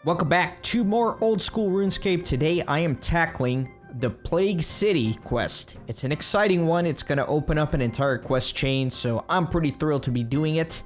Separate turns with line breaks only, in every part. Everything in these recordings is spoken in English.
Welcome back to more Old School RuneScape. Today I am tackling the Plague City quest. It's an exciting one. It's going to open up an entire quest chain, so I'm pretty thrilled to be doing it.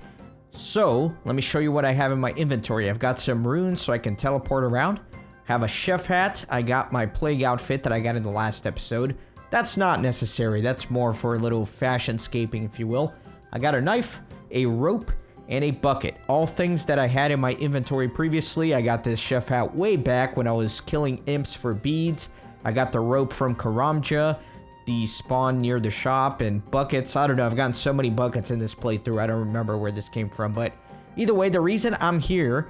So, let me show you what I have in my inventory. I've got some runes so I can teleport around. Have a chef hat. I got my plague outfit that I got in the last episode. That's not necessary. That's more for a little fashion-scaping, if you will. I got a knife, a rope, and a bucket. All things that I had in my inventory previously. I got this chef hat way back when I was killing imps for beads. I got the rope from Karamja, the spawn near the shop, and buckets. I don't know, I've gotten so many buckets in this playthrough, I don't remember where this came from. But either way, the reason I'm here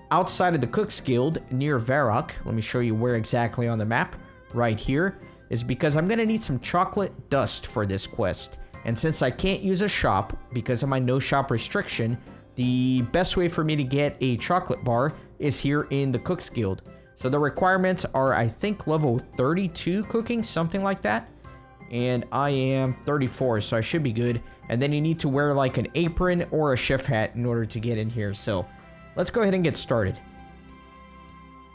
outside of the Cook's Guild near Varrock, let me show you where exactly on the map, right here, is because I'm gonna need some chocolate dust for this quest. And since I can't use a shop because of my no shop restriction, the best way for me to get a chocolate bar is here in the Cook's Guild. So the requirements are, I think, level 32 cooking, something like that. And I am 34, so I should be good. And then you need to wear like an apron or a chef hat in order to get in here. So let's go ahead and get started.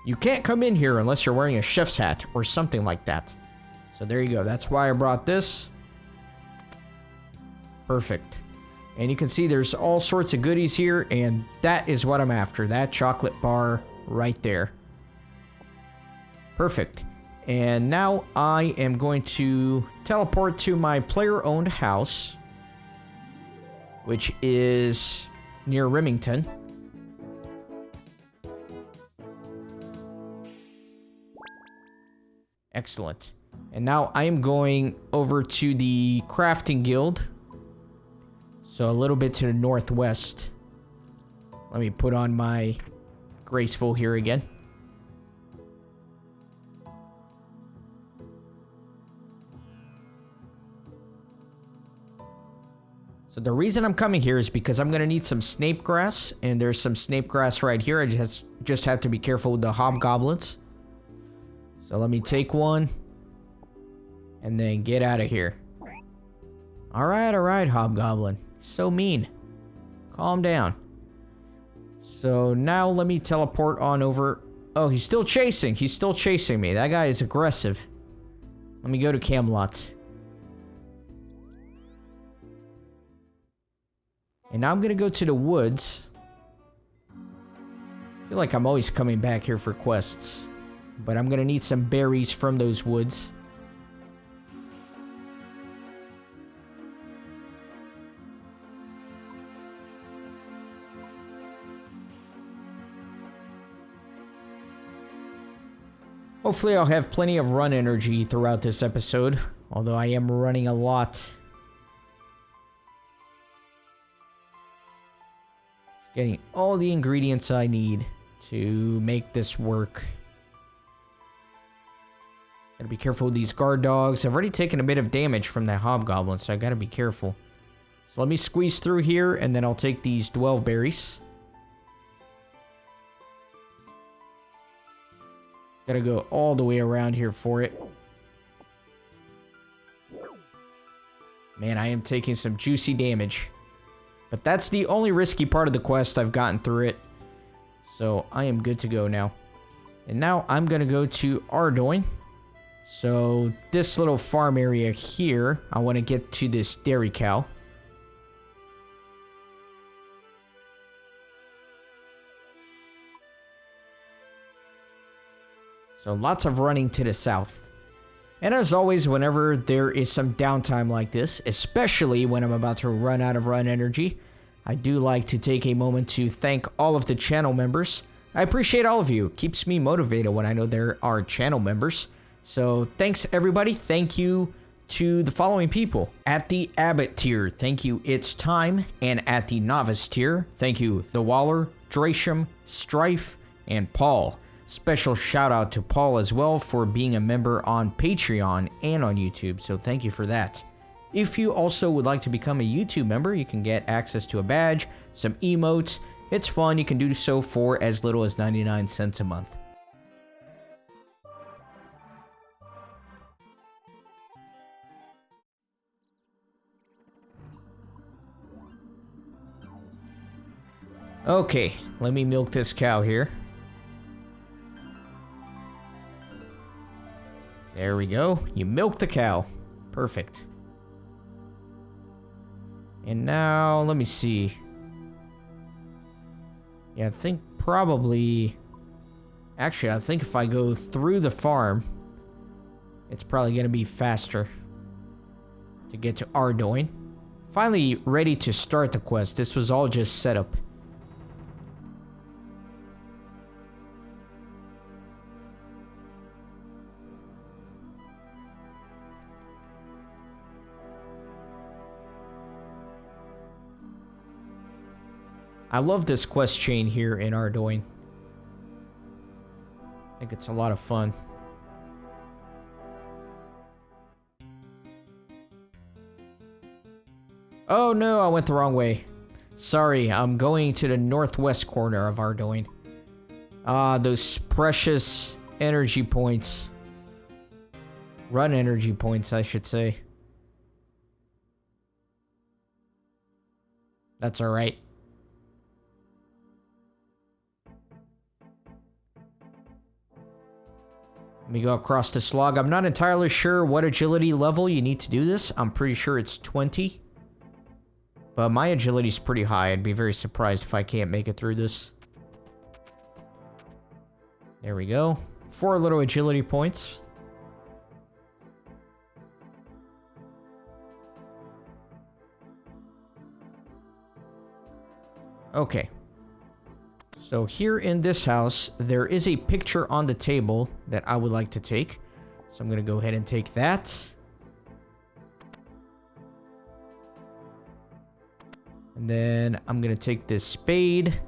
You can't come in here unless you're wearing a chef's hat or something like that. So there you go. That's why I brought this. Perfect. And you can see there's all sorts of goodies here, and that is what I'm after. That chocolate bar right there. Perfect. And now I am going to teleport to my player-owned house, which is near Remington. Excellent. And now I am going over to the crafting guild. So a little bit to the northwest. Let me put on my graceful here again. So the reason I'm coming here is because I'm going to need some Snape grass. And there's some Snape grass right here. I just have to be careful with the hobgoblins. So let me take one. And then get out of here. Alright, hobgoblin. So mean. Calm down. So now let me teleport on over. Oh, he's still chasing. He's still chasing me. That guy is aggressive. Let me go to Camelot. And now I'm going to go to the woods. I feel like I'm always coming back here for quests. But I'm going to need some berries from those woods. Hopefully I'll have plenty of run energy throughout this episode, although I am running a lot. Getting all the ingredients I need to make this work. Gotta be careful with these guard dogs. I've already taken a bit of damage from that hobgoblin, so I gotta be careful. So let me squeeze through here, and then I'll take these Dwellberries. Gotta go all the way around here for it. Man, I am taking some juicy damage. But that's the only risky part of the quest. I've gotten through it. So I am good to go now. And now I'm gonna go to Ardougne. So this little farm area here, I want to get to this dairy cow. So lots of running to the south. And as always, whenever there is some downtime like this, especially when I'm about to run out of run energy, I do like to take a moment to thank all of the channel members. I appreciate all of you. It keeps me motivated when I know there are channel members. So thanks everybody. Thank you to the following people. At the Abbot tier, thank you, It's Time. And at the Novice tier, thank you, The Waller, Drasham, Strife, and Paul. Special shout out to Paul as well for being a member on Patreon and on YouTube, so thank you for that. If you also would like to become a YouTube member, you can get access to a badge, some emotes. It's fun. You can do so for as little as 99 cents a month. Okay, let me milk this cow here. There we go. You milked the cow. Perfect. And now, let me see. Yeah, I think probably... Actually, I think if I go through the farm, it's probably going to be faster to get to Ardougne. Finally ready to start the quest. This was all just set up. I love this quest chain here in Ardougne. I think it's a lot of fun. Oh no, I went the wrong way. Sorry, I'm going to the northwest corner of Ardougne. Ah, those precious energy points. Run energy points, I should say. That's alright. Let me go across this log. I'm not entirely sure what agility level you need to do this. I'm pretty sure it's 20. But my agility is pretty high. I'd be very surprised if I can't make it through this. There we go. 4 little agility points. Okay. So here in this house, there is a picture on the table that I would like to take. So I'm going to go ahead and take that. And then I'm going to take this spade.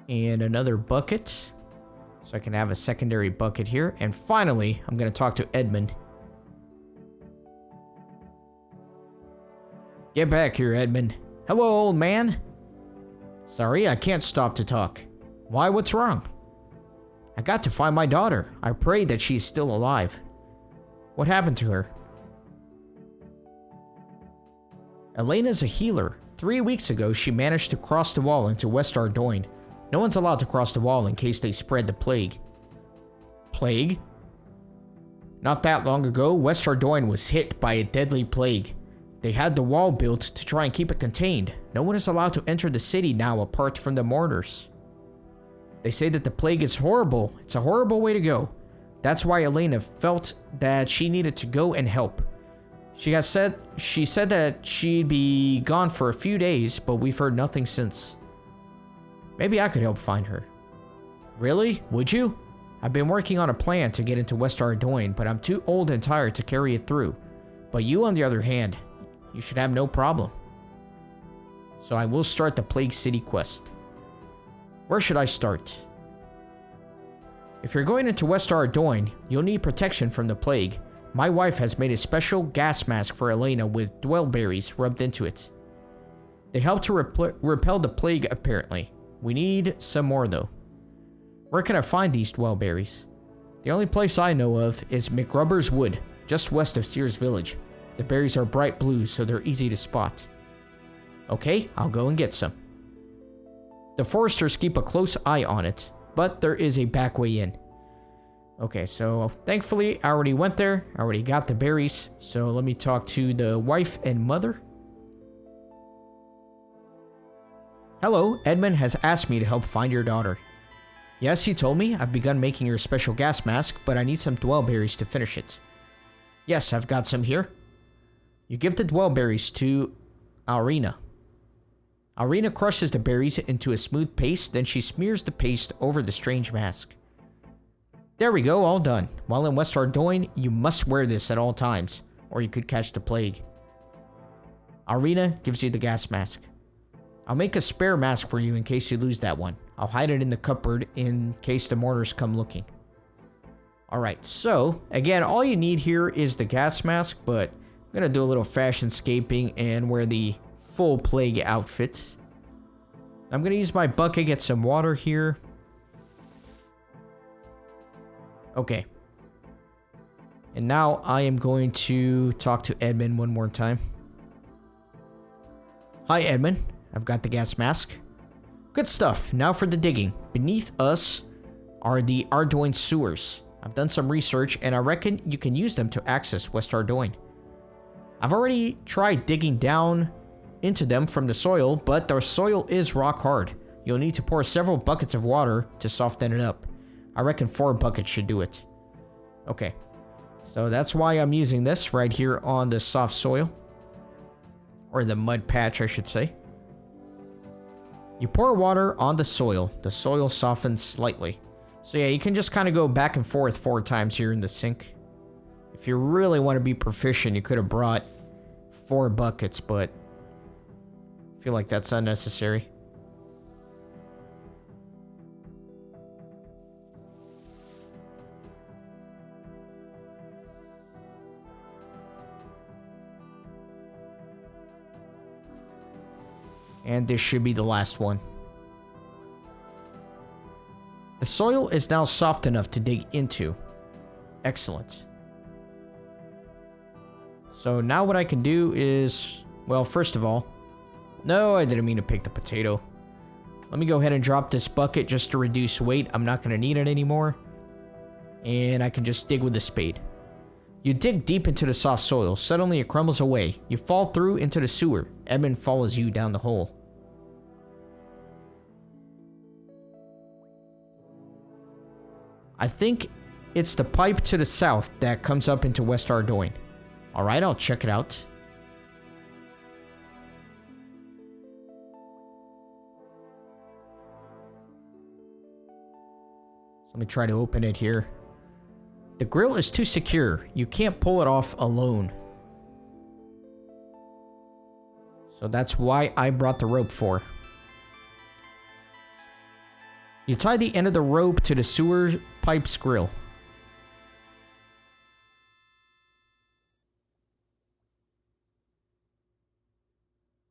And another bucket. So I can have a secondary bucket here. And finally, I'm going to talk to Edmond. Get back here, Edmond. Hello, old man. Sorry, I can't stop to talk. Why, what's wrong? I got to find my daughter. I pray that she's still alive. What happened to her? Elena's a healer. 3 weeks ago, she managed to cross the wall into West Ardougne. No one's allowed to cross the wall in case they spread the plague. Plague? Not that long ago, West Ardougne was hit by a deadly plague. They had the wall built to try and keep it contained. No one is allowed to enter the city now apart from the Mourners. They say that the plague is horrible. It's a horrible way to go. That's why Elena felt that she needed to go and help. She said that she'd be gone for a few days, but we've heard nothing since. Maybe I could help find her. Really? Would you? I've been working on a plan to get into West Ardougne, but I'm too old and tired to carry it through. But you, on the other hand, you should have no problem. So I will start the Plague City quest. Where should I start? If you're going into West Ardougne, you'll need protection from the plague. My wife has made a special gas mask for Elena with Dwellberries rubbed into it. They help to repel the plague, apparently. We need some more, though. Where can I find these Dwellberries? The only place I know of is McRubber's Wood, just west of Sears Village. The berries are bright blue, so they're easy to spot. Okay, I'll go and get some. The foresters keep a close eye on it, but there is a back way in. Okay, so thankfully I already went there. I already got the berries. So let me talk to the wife and mother. Hello, Edmond has asked me to help find your daughter. Yes, he told me. I've begun making your special gas mask, but I need some Dwellberries to finish it. Yes, I've got some here. You give the Dwellberries to Elena. Elena crushes the berries into a smooth paste, then she smears the paste over the strange mask. There we go, all done. While in West Ardougne, you must wear this at all times, or you could catch the plague. Elena gives you the gas mask. I'll make a spare mask for you in case you lose that one. I'll hide it in the cupboard in case the Mourners come looking. Alright, so, again, all you need here is the gas mask, but I'm gonna do a little fashion scaping and wear the full plague outfit. I'm gonna use my bucket, get some water here. Okay. And now I am going to talk to Edmond one more time. Hi, Edmond. I've got the gas mask. Good stuff. Now for the digging. Beneath us are the Ardougne sewers. I've done some research, and I reckon you can use them to access West Ardougne. I've already tried digging down into them from the soil, but the soil is rock hard. You'll need to pour several buckets of water to soften it up. I reckon 4 buckets should do it. Okay. So that's why I'm using this right here on the soft soil. Or the mud patch, I should say. You pour water on the soil. The soil softens slightly. So yeah, you can just kind of go back and forth 4 times here in the sink. If you really want to be proficient, you could have brought 4 buckets, but I feel like that's unnecessary. And this should be the last one. The soil is now soft enough to dig into. Excellent. So now what I can do is, well, first of all, no, I didn't mean to pick the potato. Let me go ahead and drop this bucket just to reduce weight. I'm not going to need it anymore. And I can just dig with the spade. You dig deep into the soft soil. Suddenly it crumbles away. You fall through into the sewer. Edmond follows you down the hole. I think it's the pipe to the south that comes up into West Ardougne. Alright, I'll check it out. Let me try to open it here. The grill is too secure. You can't pull it off alone. So that's why I brought the rope for. You tie the end of the rope to the sewer pipe's grill.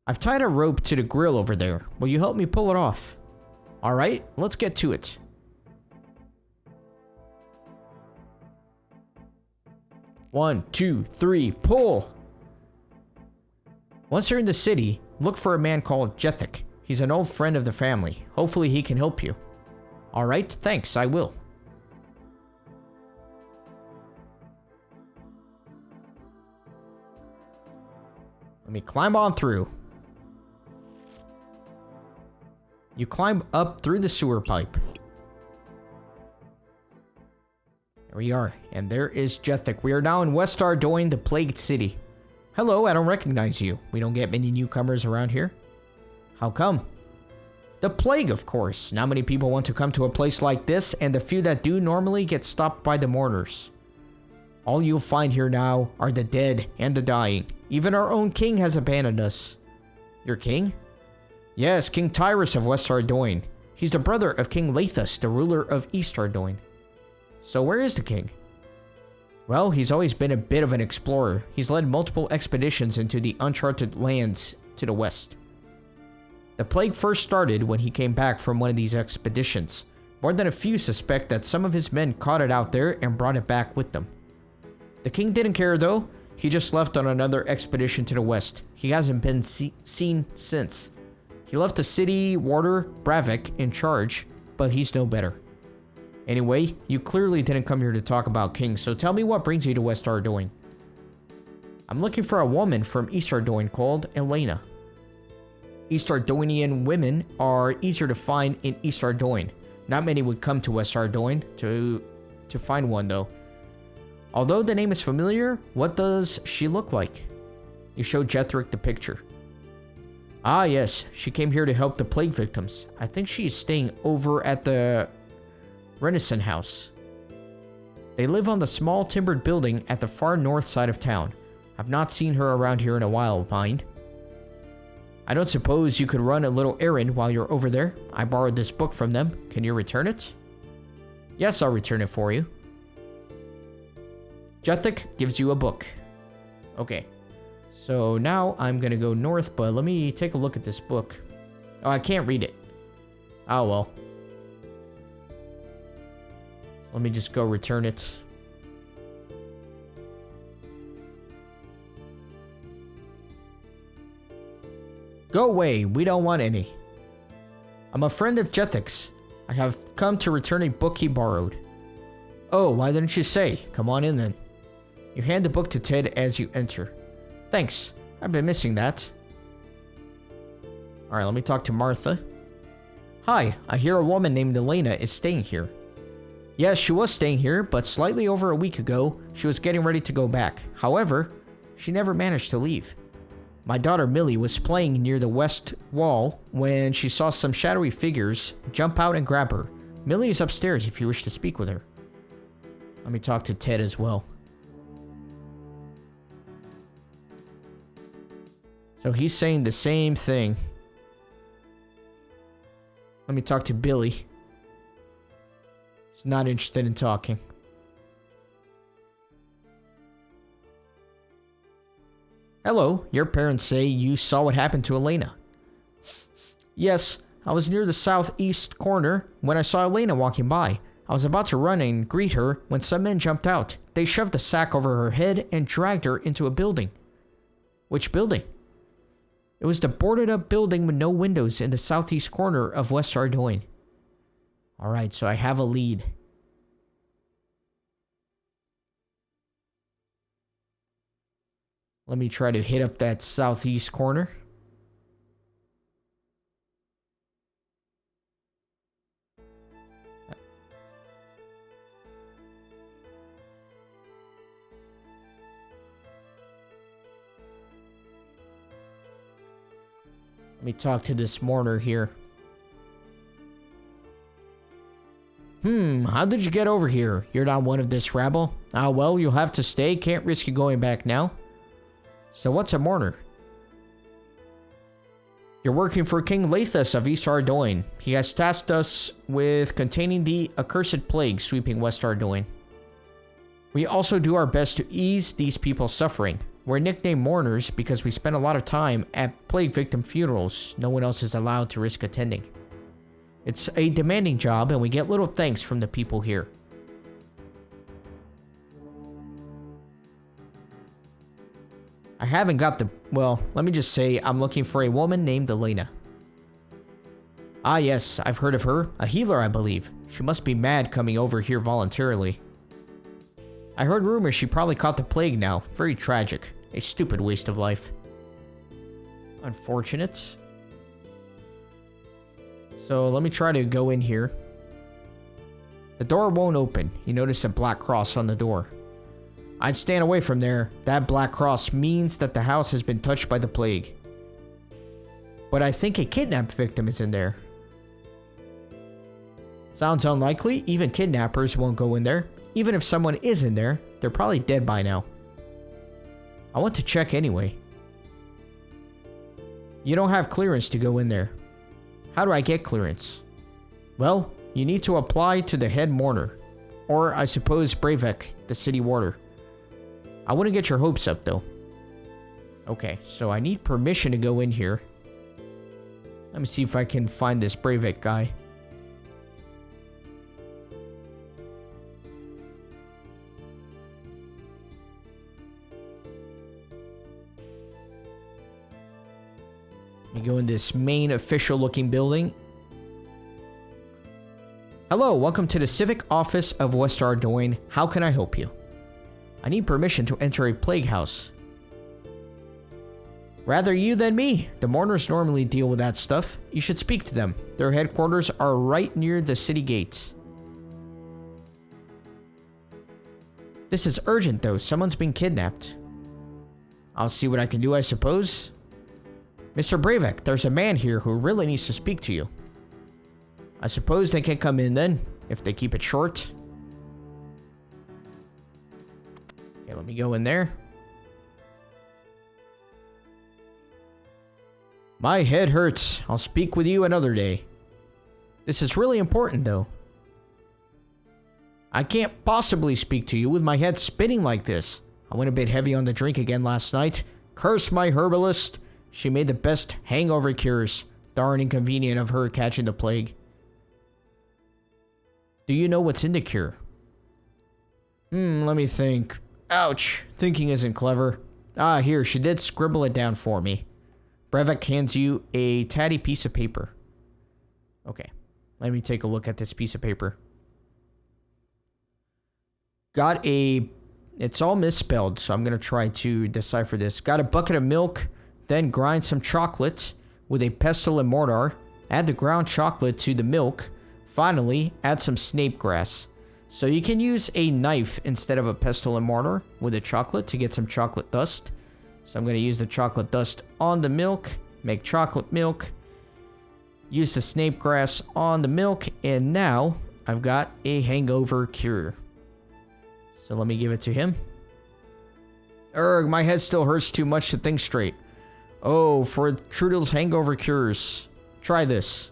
I've tied a rope to the grill over there. Will you help me pull it off? Alright, let's get to it. One, two, three, pull! Once you're in the city, look for a man called Jethik. He's an old friend of the family. Hopefully he can help you. Alright, thanks, I will. Let me climb on through. You climb up through the sewer pipe. There we are, and there is Jethik. We are now in West Ardougne, the plagued city. Hello, I don't recognize you. We don't get many newcomers around here. How come? The plague, of course. Not many people want to come to a place like this, and the few that do normally get stopped by the mourners. All you'll find here now are the dead and the dying. Even our own king has abandoned us. Your king? Yes, King Tyrus of West Ardougne. He's the brother of King Lathus, the ruler of East Ardougne. So where is the king? Well, he's always been a bit of an explorer. He's led multiple expeditions into the uncharted lands to the west. The plague first started when he came back from one of these expeditions. More than a few suspect that some of his men caught it out there and brought it back with them. The king didn't care though. He just left on another expedition to the west. He hasn't been seen since. He left the city warder, Bravek, in charge, but he's no better. Anyway, you clearly didn't come here to talk about kings, so tell me what brings you to West Ardougne. I'm looking for a woman from East Ardougne called Elena. East Ardougnian women are easier to find in East Ardougne. Not many would come to West Ardougne to find one though. Although the name is familiar, what does she look like? You show Jethik the picture. Ah yes, she came here to help the plague victims. I think she is staying over at the Rehnison house. They live on the small timbered building at the far north side of town. I've not seen her around here in a while, mind. I don't suppose you could run a little errand while you're over there? I borrowed this book from them. Can you return it? Yes, I'll return it for you. Jethik gives you a book. Okay. So now I'm gonna go north, but let me take a look at this book. Oh, I can't read it. Oh well. Let me just go return it. Go away, we don't want any. I'm a friend of Jethik's. I have come to return a book he borrowed. Oh, why didn't you say? Come on in then. You hand the book to Ted as you enter. Thanks. I've been missing that. Alright, let me talk to Martha. Hi, I hear a woman named Elena is staying here. Yes, she was staying here, but slightly over a week ago, she was getting ready to go back. However, she never managed to leave. My daughter Millie was playing near the west wall when she saw some shadowy figures jump out and grab her. Millie is upstairs if you wish to speak with her. Let me talk to Ted as well. So he's saying the same thing. Let me talk to Billy. He's not interested in talking. Hello, your parents say you saw what happened to Elena. Yes, I was near the southeast corner when I saw Elena walking by. I was about to run and greet her when some men jumped out. They shoved a sack over her head and dragged her into a building. Which building? It was the boarded up building with no windows in the southeast corner of West Ardougne. Alright, so I have a lead. Let me try to hit up that southeast corner. Let me talk to this Mourner here. How did you get over here? You're not one of this rabble? Ah, well, you'll have to stay. Can't risk you going back now. So what's a Mourner? You're working for King Lathus of East Ardougne. He has tasked us with containing the accursed plague sweeping West Ardougne. We also do our best to ease these people's suffering. We're nicknamed Mourners because we spend a lot of time at plague victim funerals no one else is allowed to risk attending. It's a demanding job and we get little thanks from the people here. I haven't got the... Well, let me just say I'm looking for a woman named Elena. Ah yes, I've heard of her. A healer, I believe. She must be mad coming over here voluntarily. I heard rumors she probably caught the plague now. Very tragic. A stupid waste of life. Unfortunate. So let me try to go in here. The door won't open. You notice a black cross on the door. I'd stand away from there. That black cross means that the house has been touched by the plague. But I think a kidnapped victim is in there. Sounds unlikely. Even kidnappers won't go in there. Even if someone is in there, they're probably dead by now. I want to check anyway. You don't have clearance to go in there. How do I get clearance? Well, you need to apply to the head mourner. Or I suppose Bravek, the city warder. I wouldn't get your hopes up though. Okay, so I need permission to go in here. Let me see if I can find this Bravek guy. Let me go in this main official looking building. Hello, welcome to the Civic Office of West Ardougne. How can I help you? I need permission to enter a plague house. Rather you than me. The mourners normally deal with that stuff. You should speak to them. Their headquarters are right near the city gates. This is urgent though. Someone's been kidnapped. I'll see what I can do, I suppose. Mr. Bravek, there's a man here who really needs to speak to you. I suppose they can come in then, if they keep it short. Okay, let me go in there. My head hurts. I'll speak with you another day. This is really important though. I can't possibly speak to you with my head spinning like this. I went a bit heavy on the drink again last night. Curse my herbalist. She made the best hangover cures. Darn inconvenient of her catching the plague. Do you know what's in the cure? Let me think. Ouch. Thinking isn't clever. Ah, here, she did scribble it down for me. Bravek hands you a tatty piece of paper. Okay, let me take a look at this piece of paper. Got a... It's all misspelled, so I'm going to try to decipher this. Got a bucket of milk, then grind some chocolate with a pestle and mortar. Add the ground chocolate to the milk. Finally, add some Snape grass. So you can use a knife instead of a pestle and mortar with the chocolate to get some chocolate dust. So I'm going to use the chocolate dust on the milk, make chocolate milk, use the Snape grass on the milk, and now I've got a hangover cure. So let me give it to him. Urgh, my head still hurts too much to think straight. Oh, for Trudel's hangover cures. Try this.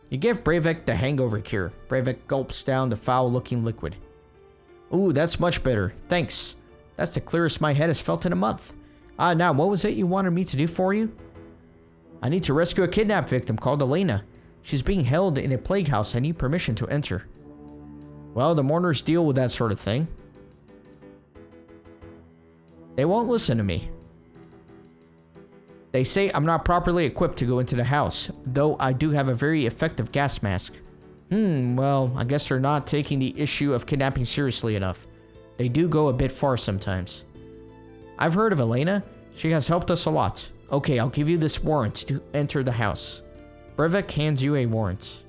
You give Bravek the hangover cure. Bravek gulps down the foul-looking liquid. Ooh, that's much better. Thanks. That's the clearest my head has felt in a month. Now, what was it you wanted me to do for you? I need to rescue a kidnapped victim called Elena. She's being held in a plague house. I need permission to enter. Well, the Mourners deal with that sort of thing. They won't listen to me. They say I'm not properly equipped to go into the house, though I do have a very effective gas mask. Well, I guess they're not taking the issue of kidnapping seriously enough. They do go a bit far sometimes. I've heard of Elena. She has helped us a lot. Okay, I'll give you this warrant to enter the house. Bravek hands you a warrant.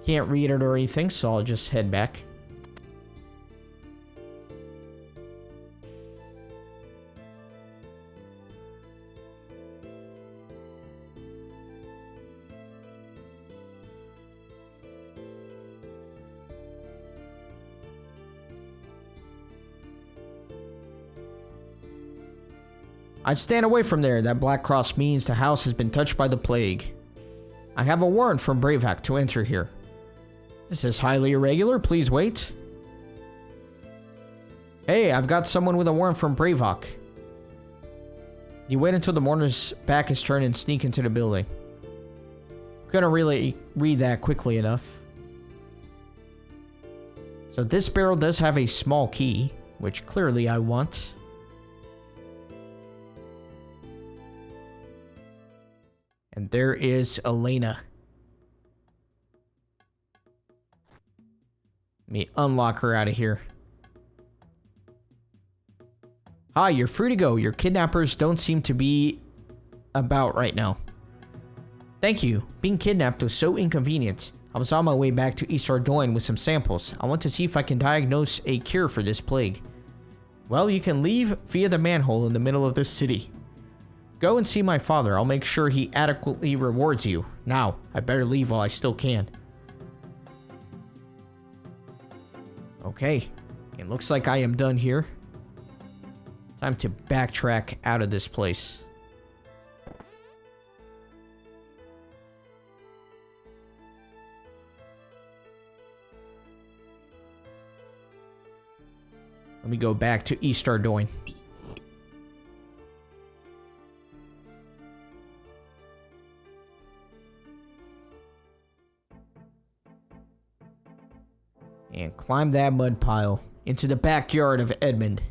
Can't read it or anything, so I'll just head back. I stand away from there. That black cross means the house has been touched by the plague. I have a warrant from Bravek to enter here. This is highly irregular. Please wait. Hey, I've got someone with a warrant from Bravek. You wait until the Mourner's back is turned and sneak into the building. Couldn't really read that quickly enough. So this barrel does have a small key, which clearly I want. And there is Elena. Let me unlock her out of here. Hi, you're free to go. Your kidnappers don't seem to be about right now. Thank you. Being kidnapped was so inconvenient. I was on my way back to East Ardougne with some samples. I want to see if I can diagnose a cure for this plague. Well, you can leave via the manhole in the middle of this city. Go and see my father. I'll make sure he adequately rewards you. Now, I better leave while I still can. Okay, it looks like I am done here. Time to backtrack out of this place. Let me go back to East Ardougne. And climb that mud pile into the backyard of Edmond.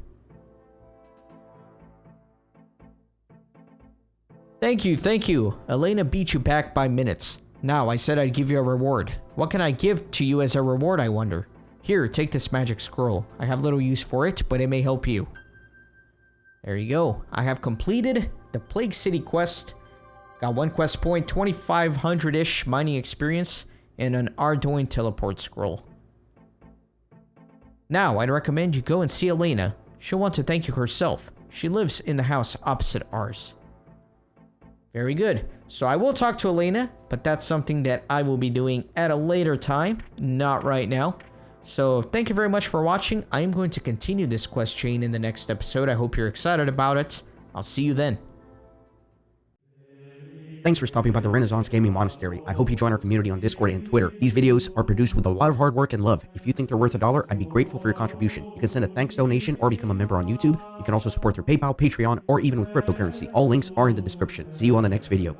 Thank you, thank you. Elena beat you back by minutes. Now, I said I'd give you a reward. What can I give to you as a reward, I wonder? Here, take this magic scroll. I have little use for it, but it may help you. There you go. I have completed the Plague City quest. Got 1 quest point, 2,500-ish mining experience, and an Ardougne teleport scroll. Now, I'd recommend you go and see Elena. She'll want to thank you herself. She lives in the house opposite ours. Very good. So I will talk to Elena, but that's something that I will be doing at a later time, not right now. So thank you very much for watching. I am going to continue this quest chain in the next episode. I hope you're excited about it. I'll see you then.
Thanks for stopping by the Renaissance Gaming Monastery. I hope you join our community on Discord and Twitter. These videos are produced with a lot of hard work and love. If you think they're worth $1, I'd be grateful for your contribution. You can send a thanks donation or become a member on YouTube. You can also support through PayPal, Patreon, or even with cryptocurrency. All links are in the description. See you on the next video.